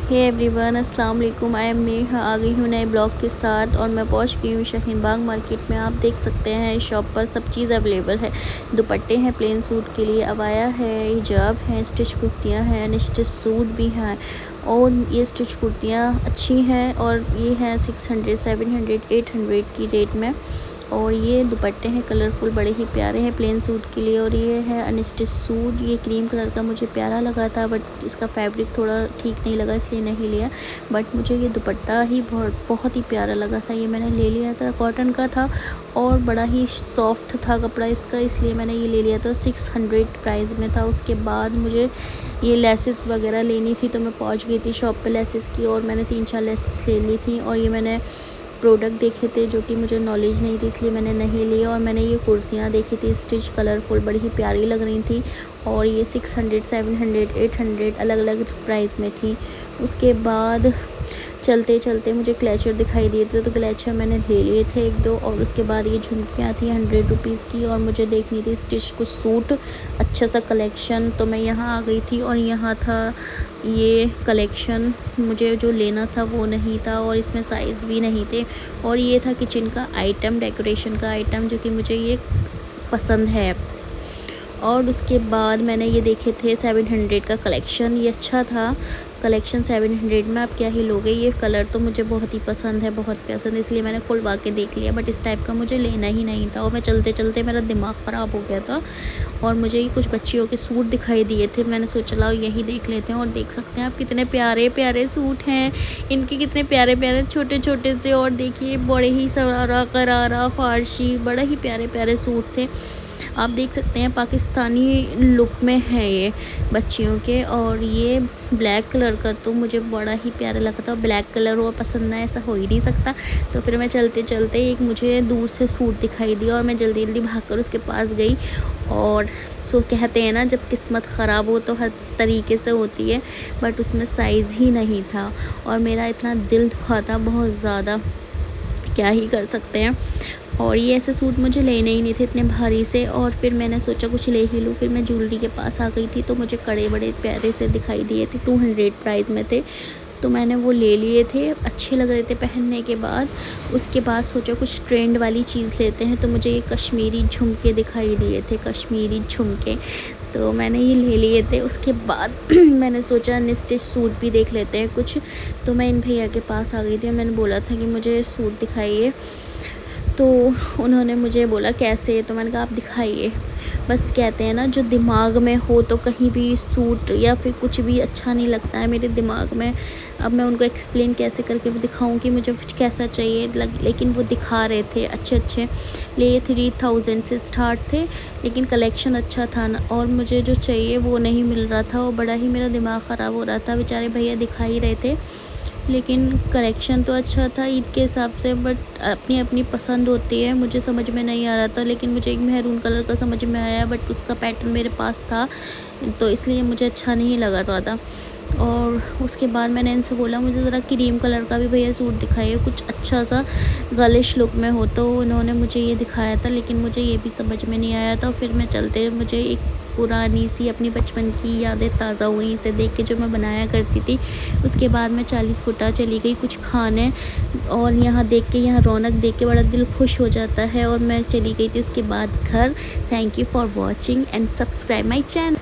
Hey everyone, अस्सलाम वालेकुम। I am Neha, आ गई हूँ नए ब्लॉग के साथ और मैं पहुँच गई हूँ शाहीन बाग मार्केट में। आप देख सकते हैं इस शॉप पर सब चीज़ अवेलेबल है। दुपट्टे हैं प्लेन सूट के लिए, अबाया है, हिजाब है, स्टिच कुर्तियाँ हैं, अनस्टिच सूट भी हैं। और ये स्टिच कुर्तियाँ अच्छी हैं और ये हैं 600, 700, 800 की रेट में। और ये दुपट्टे हैं कलरफुल, बड़े ही प्यारे हैं प्लेन सूट के लिए। और ये है अनस्टिच सूट, ये क्रीम कलर का मुझे प्यारा लगा था बट इसका फैब्रिक थोड़ा ठीक नहीं लगा इसलिए नहीं लिया। बट मुझे ये दुपट्टा ही बहुत ही प्यारा लगा था, ये मैंने ले लिया था। कॉटन का था और बड़ा ही सॉफ्ट था कपड़ा इसका, इसलिए मैंने ये ले लिया था। 600 प्राइस में था। उसके बाद मुझे ये लेसेस वगैरह लेनी थी तो मैं पहुंच गई थी शॉप पे लेसेस की, और मैंने 3-4 लेसेस ले ली थी। और ये मैंने प्रोडक्ट देखे थे जो कि मुझे नॉलेज नहीं थी इसलिए मैंने नहीं लिया। और मैंने ये कुर्तियाँ देखी थी स्टिच कलरफुल, बड़ी ही प्यारी लग रही थी। और ये 600, 700, 800 अलग अलग प्राइस में थी। उसके बाद चलते चलते मुझे क्लेचर दिखाई दिए थे तो क्लेचर मैंने ले लिए थे 1-2। और उसके बाद ये झुमकियाँ थी 100 रुपीज़ की, और मुझे देखनी थी स्टिच कुछ सूट, अच्छा सा कलेक्शन। तो मैं यहाँ आ गई थी और यहाँ था ये कलेक्शन। मुझे जो लेना था वो नहीं था और इसमें साइज़ भी नहीं थे। और ये था किचन का आइटम, डेकोरेशन का आइटम, जो कि मुझे ये पसंद है। और उसके बाद मैंने ये देखे थे 700 का कलेक्शन, ये अच्छा था कलेक्शन 700 में। आप क्या ही लोगे, ये कलर तो मुझे बहुत ही पसंद है, बहुत पसंद, इसलिए मैंने खुलवा के देख लिया। बट इस टाइप का मुझे लेना ही नहीं था और मैं चलते चलते मेरा दिमाग ख़राब हो गया था। और मुझे ये कुछ बच्चियों के सूट दिखाई दिए थे, मैंने सोचा लाओ यही देख लेते हैं। और देख सकते हैं आप कितने प्यारे प्यारे सूट हैं, इनके कितने प्यारे प्यारे छोटे छोटे से। और देखिए बड़े ही सरारा करारा फारसी, बड़ा ही प्यारे प्यारे सूट थे। आप देख सकते हैं पाकिस्तानी लुक में है ये बच्चियों के। और ये ब्लैक कलर का तो मुझे बड़ा ही प्यारा लगा था। ब्लैक कलर और पसंद है ऐसा हो ही नहीं सकता। तो फिर मैं चलते चलते एक मुझे दूर से सूट दिखाई दिया और मैं जल्दी जल्दी भागकर उसके पास गई। और सो कहते हैं ना, जब किस्मत ख़राब हो तो हर तरीके से होती है, बट उसमें साइज़ ही नहीं था। और मेरा इतना दिल दुखा था बहुत ज़्यादा, क्या ही कर सकते हैं। और ये ऐसे सूट मुझे लेने ही नहीं थे इतने भारी से। और फिर मैंने सोचा कुछ ले ही लूँ। फिर मैं ज्वेलरी के पास आ गई थी तो मुझे कड़े बड़े प्यारे से दिखाई दिए थे, 200 प्राइस में थे। तो मैंने वो ले लिए थे, अच्छे लग रहे थे पहनने के बाद। उसके बाद सोचा कुछ ट्रेंड वाली चीज़ लेते हैं, तो मुझे ये कश्मीरी झुमके दिखाई दिए थे, कश्मीरी झुमके, तो मैंने ये ले लिए थे। उसके बाद मैंने सोचा अनस्टिच सूट भी देख लेते हैं कुछ। तो मैं इन भैया के पास आ गई थी और मैंने बोला था कि मुझे सूट दिखाइए। तो उन्होंने मुझे बोला कैसे, तो मैंने कहा आप दिखाइए। बस कहते हैं ना, जो दिमाग में हो तो कहीं भी सूट या फिर कुछ भी अच्छा नहीं लगता है मेरे दिमाग में। अब मैं उनको एक्सप्लेन कैसे करके दिखाऊं कि मुझे कैसा चाहिए, लेकिन वो दिखा रहे थे अच्छे अच्छे। ले 3000 से स्टार्ट थे, लेकिन कलेक्शन अच्छा था ना, और मुझे जो चाहिए वो नहीं मिल रहा था। और बड़ा ही मेरा दिमाग ख़राब हो रहा था। बेचारे भैया दिखा ही रहे थे, लेकिन कलेक्शन तो अच्छा था ईद के हिसाब से, बट अपनी अपनी पसंद होती है। मुझे समझ में नहीं आ रहा था, लेकिन मुझे एक मैरून कलर का समझ में आया, बट उसका पैटर्न मेरे पास था तो इसलिए मुझे अच्छा नहीं लगा ज़्यादा। और उसके बाद मैंने इनसे बोला मुझे ज़रा क्रीम कलर का भी भैया सूट दिखाइए, कुछ अच्छा सा गर्लिश लुक में हो। तो उन्होंने मुझे ये दिखाया था, लेकिन मुझे ये भी समझ में नहीं आया था। फिर मैं चलते मुझे एक पुरानी सी अपनी बचपन की यादें ताज़ा हुई इसे देख के, जो मैं बनाया करती थी। उसके बाद मैं 40 फुटा चली गई कुछ खाने, और यहाँ देख के, यहाँ रौनक देख के बड़ा दिल खुश हो जाता है। और मैं चली गई थी उसके बाद घर। Thank you for watching and subscribe my channel.